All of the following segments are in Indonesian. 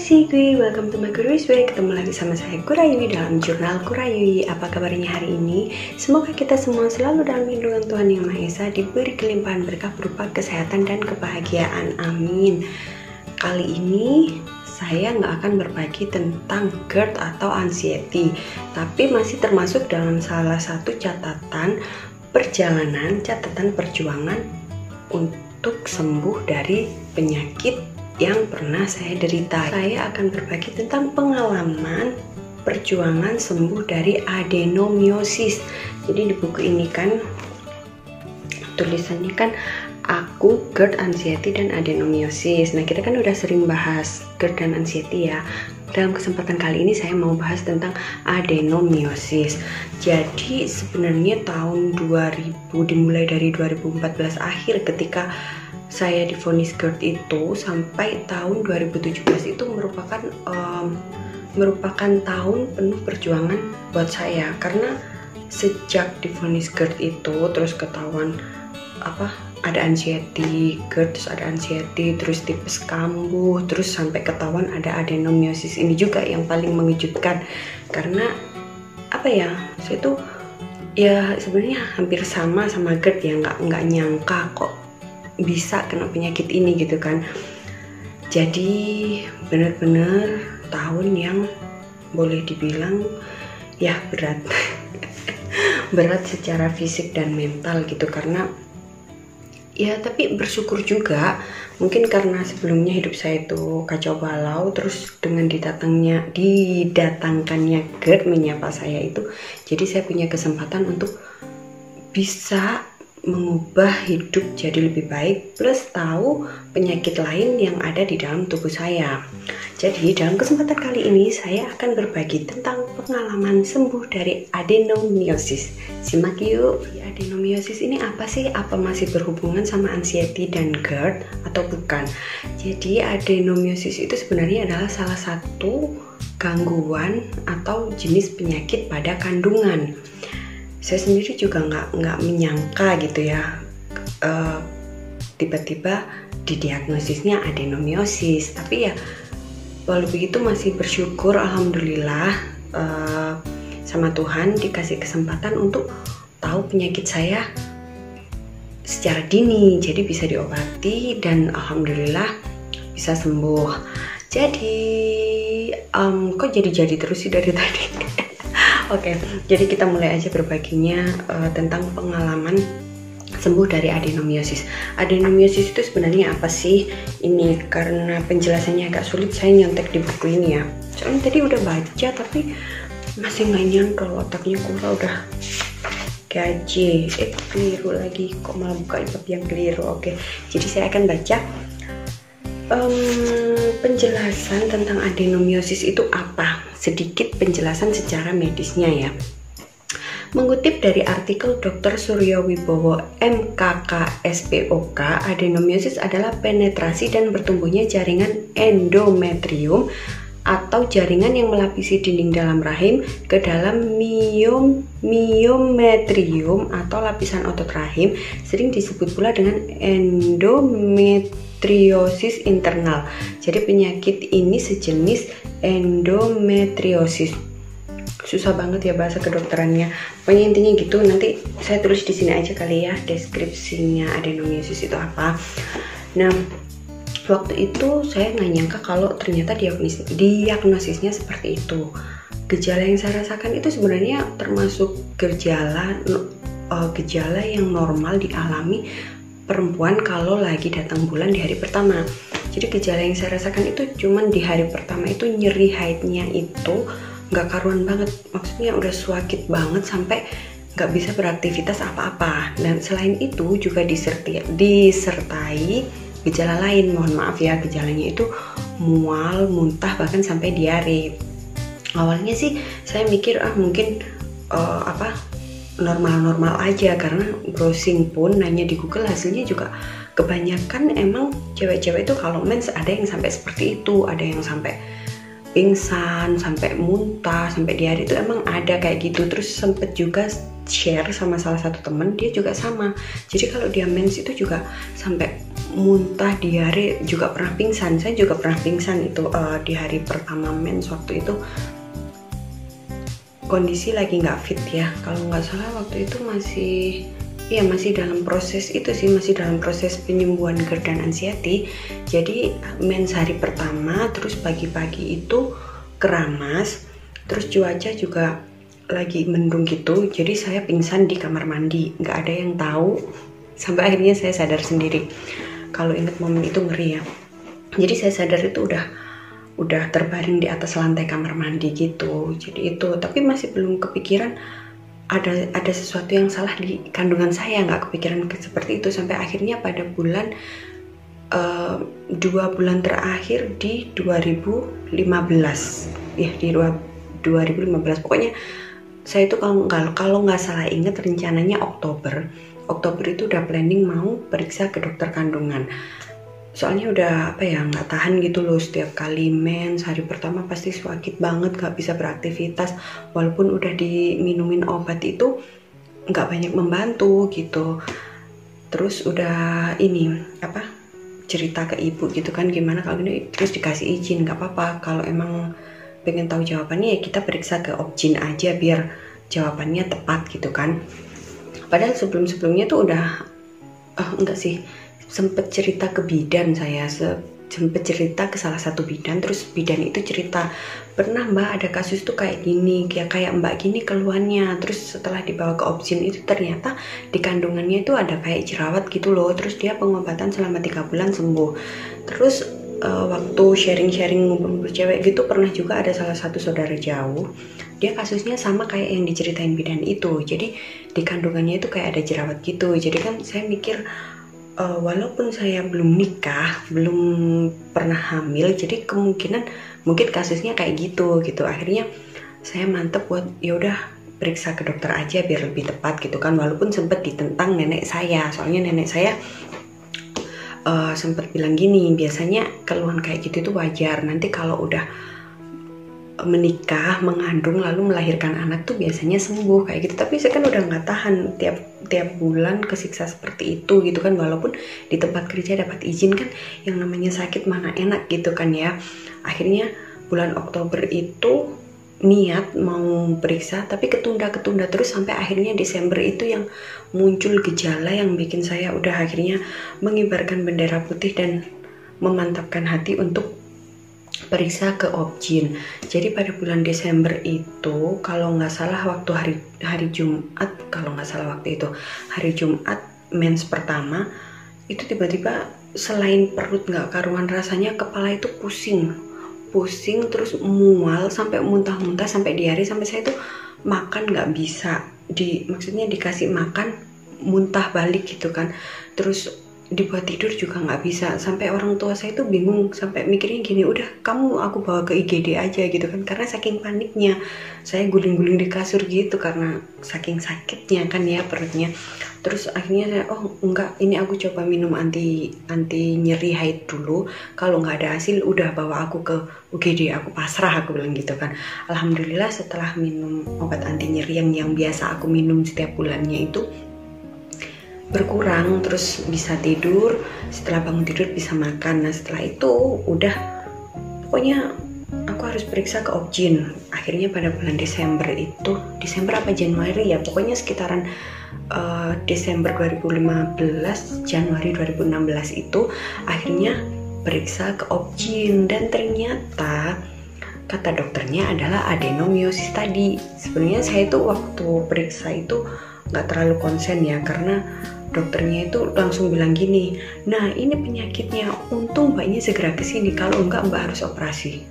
Sigwi, welcome to my Guru Iswe. Ketemu lagi sama saya Kurayui dalam jurnal Kurayui. Apa kabarnya hari ini? Semoga kita semua selalu dalam lindungan Tuhan Yang Maha Esa, diberi kelimpahan berkah berupa kesehatan dan kebahagiaan. Amin. Kali ini saya nggak akan berbagi tentang GERD atau anxiety, tapi masih termasuk dalam salah satu catatan perjuangan untuk sembuh dari penyakit yang pernah saya derita. Saya akan berbagi tentang pengalaman perjuangan sembuh dari adenomiosis. Jadi di buku ini kan tulisannya kan aku GERD, anxiety, dan adenomiosis. Nah, kita kan udah sering bahas GERD dan anxiety ya. Dalam kesempatan kali ini saya mau bahas tentang adenomiosis. Jadi sebenarnya tahun 2000, dimulai dari 2014 akhir ketika saya divonis GERD itu sampai tahun 2017 itu merupakan tahun penuh perjuangan buat saya, karena sejak divonis GERD itu terus ketahuan ada anxiety, GERD, terus ada anxiety, terus tipes kambuh, terus sampai ketahuan ada adenomiosis. Ini juga yang paling mengejutkan, karena saya tuh ya sebenarnya hampir sama GERD ya, nggak nyangka kok bisa kena penyakit ini gitu kan. Jadi benar-benar tahun yang boleh dibilang ya berat berat secara fisik dan mental gitu, karena ya tapi bersyukur juga mungkin karena sebelumnya hidup saya itu kacau balau, terus dengan didatangkannya GERD menyapa saya itu, jadi saya punya kesempatan untuk bisa mengubah hidup jadi lebih baik, plus tahu penyakit lain yang ada di dalam tubuh saya. Jadi dalam kesempatan kali ini saya akan berbagi tentang pengalaman sembuh dari adenomiosis. Simak yuk. Adenomiosis ini apa sih? Apa masih berhubungan sama anxiety dan GERD atau bukan? Jadi adenomiosis itu sebenarnya adalah salah satu gangguan atau jenis penyakit pada kandungan. Saya sendiri juga nggak menyangka gitu ya, tiba-tiba didiagnosisnya adenomiosis. Tapi ya walau begitu masih bersyukur, alhamdulillah, sama Tuhan dikasih kesempatan untuk tahu penyakit saya secara dini, jadi bisa diobati dan alhamdulillah bisa sembuh. Jadi kok jadi terus sih dari tadi. Oke, jadi kita mulai aja berbaginya tentang pengalaman sembuh dari adenomiosis. Adenomiosis itu sebenarnya apa sih? Ini karena penjelasannya agak sulit, saya nyontek di buku ini ya. Soalnya tadi udah baca tapi masih nggak nyangka, otaknya kurang, udah gaje. Keliru lagi, kok malah buka bab yang keliru. Oke, jadi saya akan baca penjelasan tentang adenomiosis itu apa, sedikit penjelasan secara medisnya ya. Mengutip dari artikel Dr. Suryo Wibowo MKK SPOK, adenomiosis adalah penetrasi dan bertumbuhnya jaringan endometrium atau jaringan yang melapisi dinding dalam rahim ke dalam myometrium atau lapisan otot rahim, sering disebut pula dengan endometriosis internal. Jadi penyakit ini sejenis endometriosis. Susah banget ya bahasa kedokterannya. Pokoknya intinya gitu. Nanti saya tulis di sini aja kali ya deskripsinya adenomiosis itu apa. Nah, waktu itu saya nggak nyangka kalau ternyata diagnosisnya seperti itu. Gejala yang saya rasakan itu sebenarnya termasuk gejala yang normal dialami perempuan kalau lagi datang bulan di hari pertama. Jadi gejala yang saya rasakan itu cuman di hari pertama itu nyeri haidnya itu nggak karuan banget, maksudnya udah sakit banget sampai nggak bisa beraktivitas apa-apa. Dan selain itu juga disertai gejala lain, mohon maaf ya, gejalanya itu mual, muntah, bahkan sampai diare. Awalnya sih saya mikir mungkin normal-normal aja, karena browsing pun nanya di Google, hasilnya juga kebanyakan emang cewek-cewek itu kalau mens ada yang sampai seperti itu, ada yang sampai pingsan, sampai muntah, sampai diare, itu emang ada kayak gitu. Terus sempet juga share sama salah satu temen, dia juga sama. Jadi kalau dia mens itu juga sampai muntah, diare, juga pernah pingsan. Saya juga pernah pingsan itu di hari pertama mens. Waktu itu kondisi lagi nggak fit ya, kalau nggak salah waktu itu masih dalam proses itu sih, masih dalam proses penyembuhan GERD dan anxiety. Jadi mens hari pertama, terus pagi-pagi itu keramas, terus cuaca juga lagi mendung gitu, jadi saya pingsan di kamar mandi, nggak ada yang tahu sampai akhirnya saya sadar sendiri. Kalau ingat momen itu ngeri ya. Jadi saya sadar itu udah terbaring di atas lantai kamar mandi gitu. Jadi itu, tapi masih belum kepikiran ada sesuatu yang salah di kandungan saya, nggak kepikiran seperti itu sampai akhirnya pada bulan 2 bulan terakhir di 2015 ya, di 2015 pokoknya. Saya itu kalau nggak salah ingat rencananya Oktober itu udah planning mau periksa ke dokter kandungan. Soalnya udah nggak tahan gitu loh, setiap kali mens hari pertama pasti sakit banget, nggak bisa beraktivitas, walaupun udah diminumin obat itu nggak banyak membantu gitu. Terus udah cerita ke ibu gitu kan, gimana kalau ini, terus dikasih izin, nggak apa-apa kalau emang pengen tahu jawabannya ya kita periksa ke Obgyn aja biar jawabannya tepat gitu kan. Padahal sebelumnya tuh udah enggak sih, sempet cerita ke bidan, saya sempet cerita ke salah satu bidan, terus bidan itu cerita, pernah mbak ada kasus tuh kayak gini, kayak mbak gini keluhannya. Terus setelah dibawa ke Obgyn itu ternyata di kandungannya itu ada kayak jerawat gitu loh, terus dia pengobatan selama 3 bulan sembuh. Terus waktu sharing-sharing ngumpul cewek gitu, pernah juga ada salah satu saudara jauh, dia kasusnya sama kayak yang diceritain bidan itu. Jadi di kandungannya itu kayak ada jerawat gitu. Jadi kan saya mikir, walaupun saya belum nikah, belum pernah hamil, jadi kemungkinan mungkin kasusnya kayak gitu. Akhirnya saya mantep buat yaudah periksa ke dokter aja biar lebih tepat gitu kan. Walaupun sempet ditentang nenek saya, soalnya nenek saya sempat bilang gini, biasanya keluhan kayak gitu itu wajar, nanti kalau udah menikah, mengandung lalu melahirkan anak tuh biasanya sembuh kayak gitu. Tapi saya kan udah nggak tahan tiap bulan kesiksa seperti itu gitu kan, walaupun di tempat kerja dapat izin kan, yang namanya sakit mana enak gitu kan ya. Akhirnya bulan Oktober itu niat mau periksa tapi ketunda terus sampai akhirnya Desember itu yang muncul gejala yang bikin saya udah akhirnya mengibarkan bendera putih dan memantapkan hati untuk periksa ke Obgyn. Jadi pada bulan Desember itu kalau nggak salah waktu hari Jumat, kalau nggak salah waktu itu hari Jumat mens pertama, itu tiba-tiba selain perut nggak karuan rasanya, kepala itu pusing terus mual sampai muntah-muntah, sampai diare, sampai saya tuh makan nggak bisa, maksudnya dikasih makan muntah balik gitu kan. Terus dibuat tidur juga nggak bisa, sampai orang tua saya tuh bingung, sampai mikirnya gini, udah aku bawa ke IGD aja gitu kan, karena saking paniknya saya guling-guling di kasur gitu karena saking sakitnya kan ya perutnya. Terus akhirnya saya, enggak, ini aku coba minum anti nyeri haid dulu, kalau nggak ada hasil udah bawa aku ke UGD, aku pasrah, aku bilang gitu kan. Alhamdulillah setelah minum obat anti nyeri yang biasa aku minum setiap bulannya itu berkurang, terus bisa tidur, setelah bangun tidur bisa makan. Nah setelah itu udah, pokoknya aku harus periksa ke Obgyn. Akhirnya pada bulan Desember apa Januari ya, pokoknya sekitaran Desember 2015 Januari 2016 itu akhirnya periksa ke Obgyn, dan ternyata kata dokternya adalah adenomyosis tadi. Sebenarnya saya itu waktu periksa itu nggak terlalu konsen ya, karena dokternya itu langsung bilang gini, nah ini penyakitnya, untung mbaknya segera kesini, kalau enggak mbak harus operasi.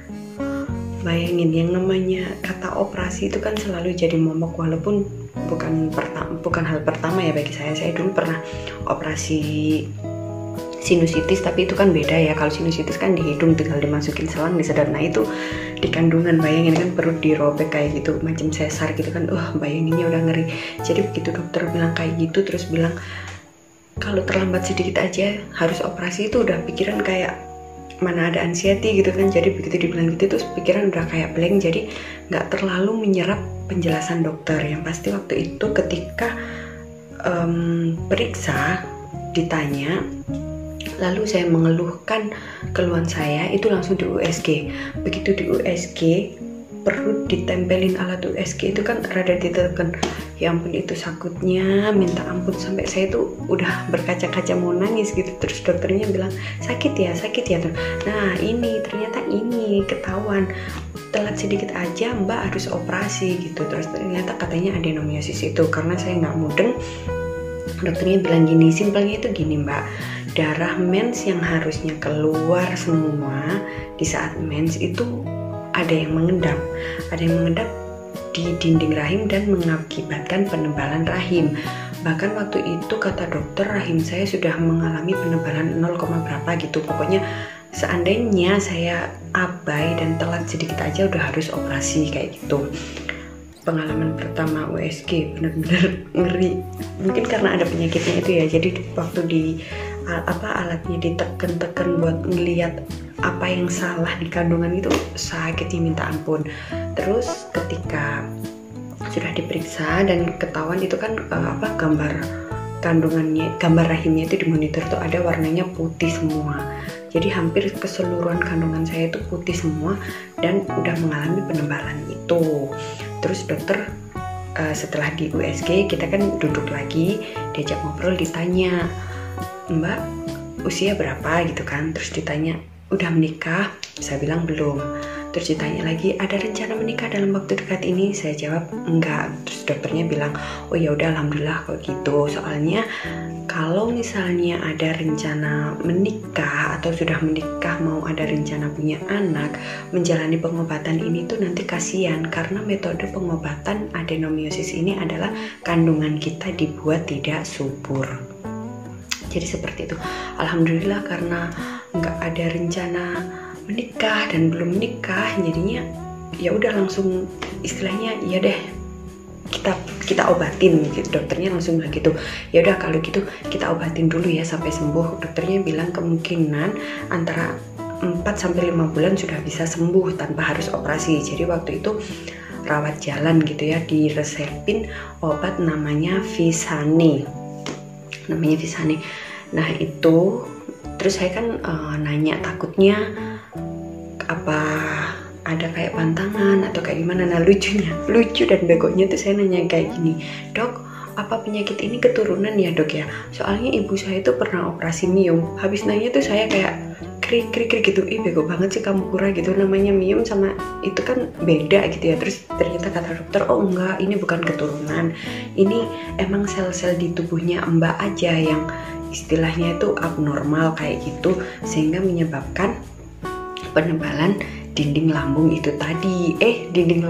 Bayangin, yang namanya kata operasi itu kan selalu jadi momok, walaupun bukan hal pertama ya bagi saya. Saya dulu pernah operasi sinusitis, tapi itu kan beda ya. Kalau sinusitis kan di hidung, tinggal dimasukin selang disedot. Nah itu di kandungan, bayangin kan perut dirobek kayak gitu, macam sesar gitu kan. Bayanginnya udah ngeri. Jadi begitu dokter bilang kayak gitu, terus bilang kalau terlambat sedikit aja harus operasi, itu udah pikiran kayak mana ada anxiety gitu kan. Jadi begitu dibilang gitu terus pikiran udah kayak blank, jadi nggak terlalu menyerap penjelasan dokter. Yang pasti waktu itu ketika periksa ditanya, lalu saya mengeluhkan keluhan saya, itu langsung di USG. Begitu di USG, perut ditempelin alat USG itu kan rada ditekan. Ya ampun, itu sakitnya minta ampun, sampai saya tuh udah berkaca-kaca mau nangis gitu. Terus dokternya bilang sakit ya. Nah ini ternyata ini ketahuan, telat sedikit aja mbak harus operasi gitu. Terus ternyata katanya adenomiosis itu. Karena saya nggak mudeng, dokternya bilang gini, simpelnya itu gini mbak, darah mens yang harusnya keluar semua di saat mens itu ada yang mengendap di dinding rahim dan mengakibatkan penebalan rahim. Bahkan waktu itu kata dokter rahim saya sudah mengalami penebalan 0, berapa gitu. Pokoknya seandainya saya abai dan telat sedikit aja udah harus operasi kayak gitu. Pengalaman pertama USG benar-benar ngeri. Mungkin karena ada penyakitnya itu ya. Jadi waktu di alatnya diteken-teken buat ngelihat apa yang salah di kandungan itu sakitnya minta ampun. Terus ketika sudah diperiksa dan ketahuan itu kan gambar kandungannya, gambar rahimnya itu dimonitor tuh ada warnanya putih semua. Jadi hampir keseluruhan kandungan saya itu putih semua dan udah mengalami penebalan itu. Terus dokter setelah di USG kita kan duduk lagi, diajak ngobrol, ditanya, mbak usia berapa gitu kan. Terus ditanya udah menikah, saya bilang belum. Terus ditanya lagi ada rencana menikah dalam waktu dekat ini, saya jawab enggak. Terus dokternya bilang oh ya udah alhamdulillah kok gitu, soalnya kalau misalnya ada rencana menikah atau sudah menikah mau ada rencana punya anak, menjalani pengobatan ini tuh nanti kasihan, karena metode pengobatan adenomiosis ini adalah kandungan kita dibuat tidak subur. Jadi seperti itu. Alhamdulillah karena nggak ada rencana menikah dan belum menikah, jadinya ya udah langsung istilahnya ya deh kita obatin gitu. Dokternya langsung bilang gitu, ya udah kalau gitu kita obatin dulu ya sampai sembuh. Dokternya bilang kemungkinan antara 4-5 bulan sudah bisa sembuh tanpa harus operasi. Jadi waktu itu rawat jalan gitu ya, diresepin obat namanya Visane. Nah itu terus saya kan nanya, takutnya apa ada kayak pantangan atau kayak gimana. Nah lucu dan begonya tuh saya nanya kayak gini, dok apa penyakit ini keturunan ya dok ya, soalnya ibu saya tuh pernah operasi miom. Habis nanya tuh saya kayak krik gitu, ih bego banget sih kamu Pura gitu, namanya miom sama itu kan beda gitu ya. Terus ternyata kata dokter oh enggak, ini bukan keturunan, ini emang sel-sel di tubuhnya mbak aja yang istilahnya itu abnormal kayak gitu, sehingga menyebabkan penebalan dinding lambung itu tadi, dinding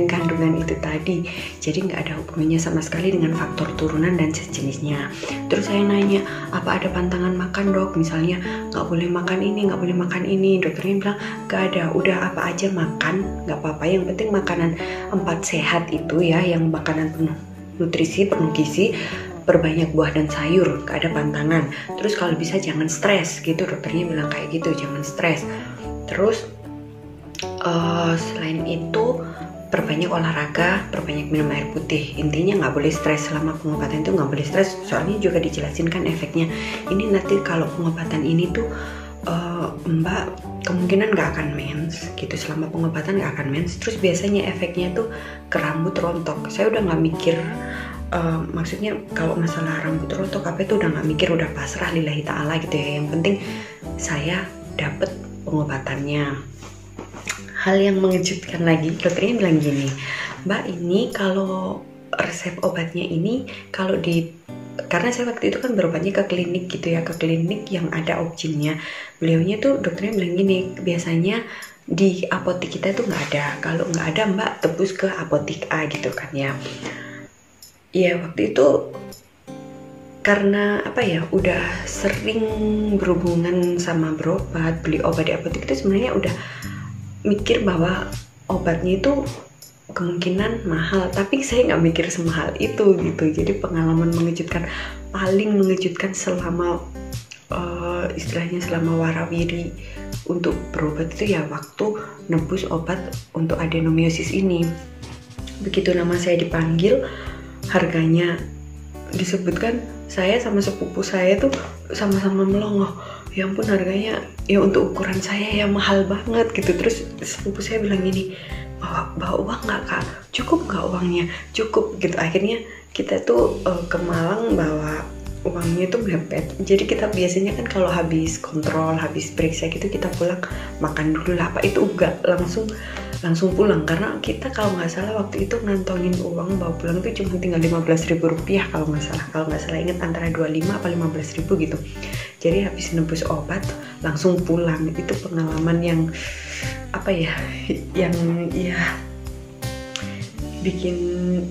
kandungan itu tadi. Jadi nggak ada hubungannya sama sekali dengan faktor turunan dan sejenisnya. Terus saya nanya, apa ada pantangan makan dok? Misalnya nggak boleh makan ini, nggak boleh makan ini. Dokternya bilang nggak ada, udah apa aja makan, nggak apa-apa. Yang penting makanan 4 sehat itu ya, yang makanan penuh nutrisi, penuh gizi, perbanyak buah dan sayur, gak ada pantangan. Terus kalau bisa jangan stres gitu, dokternya bilang kayak gitu, jangan stres. Terus selain itu perbanyak olahraga, perbanyak minum air putih. Intinya nggak boleh stres selama pengobatan itu, nggak boleh stres. Soalnya juga dijelasin kan efeknya. Ini nanti kalau pengobatan ini tuh mbak kemungkinan nggak akan mens gitu, selama pengobatan nggak akan mens. Terus biasanya efeknya tuh ke rambut rontok. Saya udah nggak mikir. Maksudnya kalau masalah rambut rontok apa itu udah nggak mikir, udah pasrah lillahi ta'ala gitu ya. Yang penting saya dapet pengobatannya. Hal yang mengejutkan lagi, dokternya bilang gini, mbak ini kalau resep obatnya ini kalau karena saya waktu itu kan berobatnya ke klinik gitu ya, ke klinik yang ada objinnya. Beliaunya tuh dokternya bilang gini, biasanya di apotek kita tuh nggak ada, kalau nggak ada mbak tebus ke apotek A gitu kan ya. Ya waktu itu karena apa ya, udah sering berhubungan sama berobat, beli obat di apotek itu sebenarnya udah mikir bahwa obatnya itu kemungkinan mahal, tapi saya nggak mikir semahal itu gitu. Jadi pengalaman mengejutkan, paling mengejutkan selama istilahnya selama warawiri untuk berobat itu ya waktu nebus obat untuk adenomiosis ini. Begitu nama saya dipanggil, harganya disebutkan, saya sama sepupu saya tuh sama-sama melongo. Ya ampun, harganya ya untuk ukuran saya ya mahal banget gitu. Terus sepupu saya bilang gini, bawa uang nggak kak? Cukup nggak uangnya? Cukup gitu. Akhirnya kita tuh ke Malang bawa uangnya tuh mepet. Jadi kita biasanya kan kalau habis kontrol, habis periksa gitu kita pulang makan dulu lah. Apa itu enggak langsung pulang, karena kita kalau nggak salah waktu itu ngantongin uang bawa pulang tuh cuma tinggal 15.000 rupiah kalau nggak salah ingat antara 25 apa 15.000 gitu. Jadi habis nebus obat langsung pulang. Itu pengalaman yang apa ya, yang ya bikin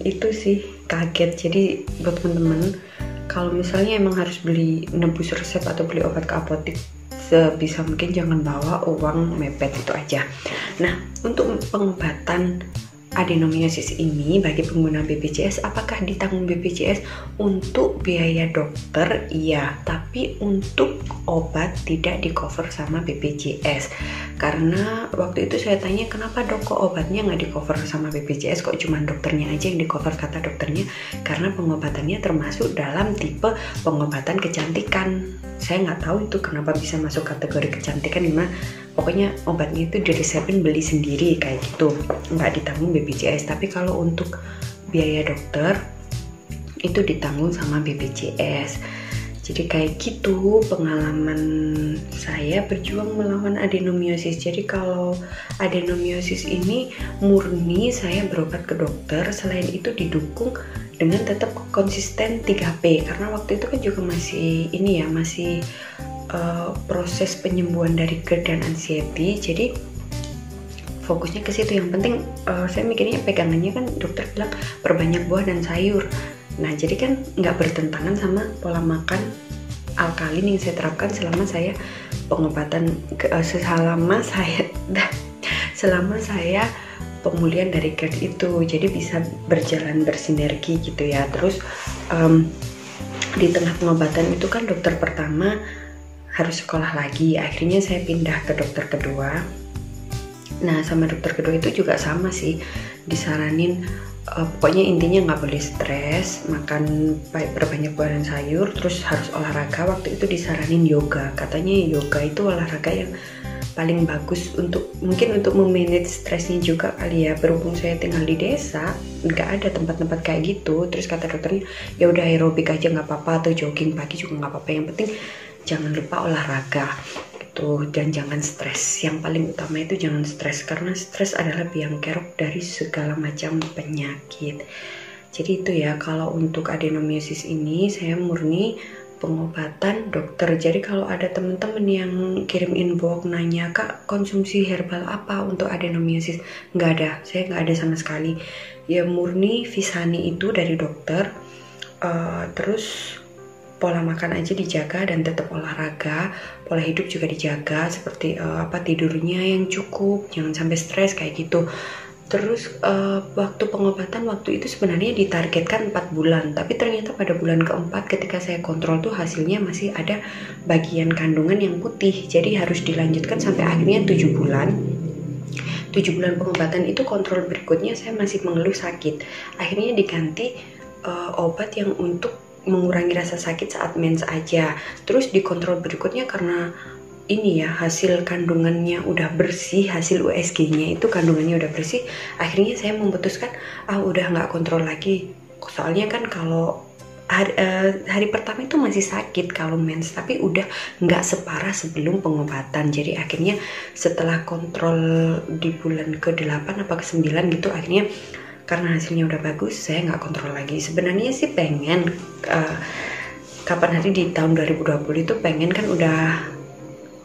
itu sih kaget. Jadi buat temen-temen, kalau misalnya emang harus beli nebus resep atau beli obat ke apotek, sebisa mungkin jangan bawa uang mepet, itu aja. Nah, untuk pengobatan adenomiosis ini bagi pengguna BPJS, apakah ditanggung BPJS? Untuk biaya dokter iya, tapi untuk obat tidak di cover sama BPJS. Karena waktu itu saya tanya, kenapa dok kok obatnya nggak di cover sama BPJS, kok cuma dokternya aja yang di cover? Kata dokternya, karena pengobatannya termasuk dalam tipe pengobatan kecantikan. Saya nggak tahu itu kenapa bisa masuk kategori kecantikan, gimana pokoknya obatnya itu diresepin beli sendiri kayak gitu, nggak ditanggung BPJS. Tapi kalau untuk biaya dokter itu ditanggung sama BPJS. Jadi kayak gitu pengalaman saya berjuang melawan adenomiosis. Jadi kalau adenomiosis ini murni saya berobat ke dokter, selain itu didukung dengan tetap konsisten 3P, karena waktu itu kan juga masih ini ya, masih proses penyembuhan dari GERD dan anxiety. Jadi fokusnya ke situ. Yang penting saya mikirnya pegangannya kan dokter bilang perbanyak buah dan sayur. Nah jadi kan nggak bertentangan sama pola makan alkalin yang saya terapkan selama saya pengobatan selama saya pemulihan dari GERD itu. Jadi bisa berjalan bersinergi gitu ya. Terus di tengah pengobatan itu kan dokter pertama harus sekolah lagi, akhirnya saya pindah ke dokter kedua. Nah sama dokter kedua itu juga sama sih, disaranin pokoknya intinya nggak boleh stres, makan berbanyak buah dan sayur, terus harus olahraga. Waktu itu disaranin yoga, katanya yoga itu olahraga yang paling bagus untuk mungkin untuk memanage stresnya juga kali ya. Berhubung saya tinggal di desa, nggak ada tempat-tempat kayak gitu. Terus kata dokternya ya udah aerobik aja nggak apa-apa, atau jogging pagi juga nggak apa-apa, yang penting jangan lupa olahraga gitu, dan jangan stres. Yang paling utama itu jangan stres, karena stres adalah biang kerok dari segala macam penyakit. Jadi itu ya, kalau untuk adenomiosis ini saya murni pengobatan dokter. Jadi kalau ada teman-teman yang kirim inbox nanya, kak konsumsi herbal apa untuk adenomiosis, nggak ada, saya nggak ada sama sekali ya, murni Visani itu dari dokter. Terus pola makan aja dijaga dan tetap olahraga, pola hidup juga dijaga, seperti tidurnya yang cukup, jangan sampai stres kayak gitu. Terus waktu pengobatan waktu itu sebenarnya ditargetkan 4 bulan, tapi ternyata pada bulan keempat ketika saya kontrol tuh hasilnya masih ada bagian kandungan yang putih, jadi harus dilanjutkan sampai akhirnya 7 bulan. 7 bulan pengobatan itu kontrol berikutnya saya masih mengeluh sakit, akhirnya diganti obat yang untuk mengurangi rasa sakit saat mens aja. Terus di kontrol berikutnya karena ini ya hasil kandungannya udah bersih, hasil USG-nya itu kandungannya udah bersih, akhirnya saya memutuskan udah nggak kontrol lagi. Soalnya kan kalau hari pertama itu masih sakit kalau mens, tapi udah nggak separah sebelum pengobatan. Jadi akhirnya setelah kontrol di bulan ke-8 apa ke-9 gitu, akhirnya karena hasilnya udah bagus, saya nggak kontrol lagi. Sebenarnya sih pengen kapan hari di tahun 2020 itu pengen kan udah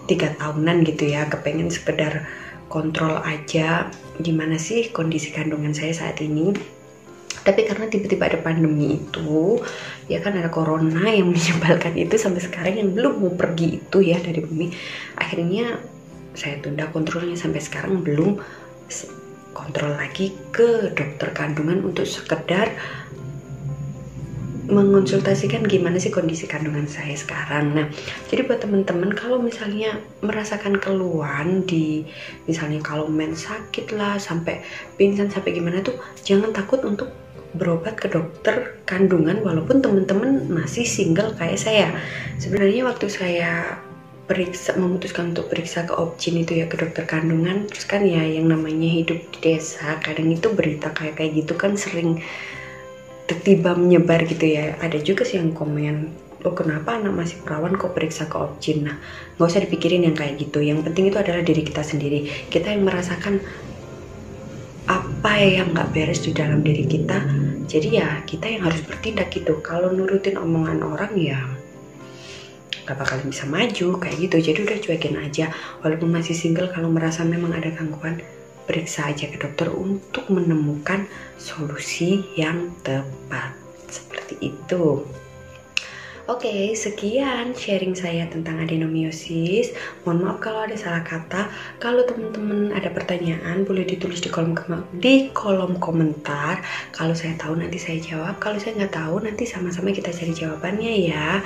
3 tahunan gitu ya, kepengen sekedar kontrol aja gimana sih kondisi kandungan saya saat ini. Tapi karena tiba-tiba ada pandemi itu, ya kan ada corona yang menyebalkan itu, sampai sekarang yang belum mau pergi itu ya dari bumi, akhirnya saya tunda kontrolnya sampai sekarang, belum kontrol lagi ke dokter kandungan untuk sekedar mengonsultasikan gimana sih kondisi kandungan saya sekarang. Nah, jadi buat teman-teman kalau misalnya merasakan keluhan di misalnya kalau mens sakit lah, sampai pingsan sampai gimana tuh, jangan takut untuk berobat ke dokter kandungan walaupun teman-teman masih single kayak saya. Sebenarnya waktu saya memutuskan untuk periksa ke Opjin itu ya, ke dokter kandungan, terus kan ya yang namanya hidup di desa, kadang itu berita kayak gitu kan sering tiba-tiba menyebar gitu ya. Ada juga sih yang komen, oh kenapa anak masih perawan kok periksa ke Opjin. Nah, nggak usah dipikirin yang kayak gitu, yang penting itu adalah diri kita sendiri, kita yang merasakan apa yang nggak beres di dalam diri kita. Jadi ya kita yang harus bertindak gitu. Kalau nurutin omongan orang ya gak bakal bisa maju kayak gitu. Jadi udah cuekin aja. Walaupun masih single, kalau merasa memang ada gangguan, periksa aja ke dokter untuk menemukan solusi yang tepat. Seperti itu. Oke, sekian sharing saya tentang adenomiosis. Mohon maaf kalau ada salah kata. Kalau teman-teman ada pertanyaan, boleh ditulis di kolom komentar. Kalau saya tahu nanti saya jawab. Kalau saya nggak tahu, nanti sama-sama kita cari jawabannya ya.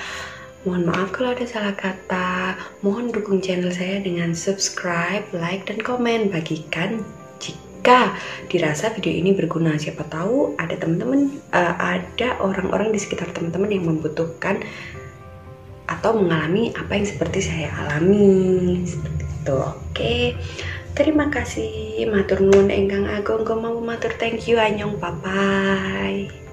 Mohon maaf kalau ada salah kata. Mohon dukung channel saya dengan subscribe, like, dan komen. Bagikan jika dirasa video ini berguna. Siapa tahu ada teman-teman, ada orang-orang di sekitar teman-teman yang membutuhkan atau mengalami apa yang seperti saya alami. Seperti itu. Oke. Terima kasih. Matur nuwun ingkang agung. Mau matur thank you. Annyeong, bye bye.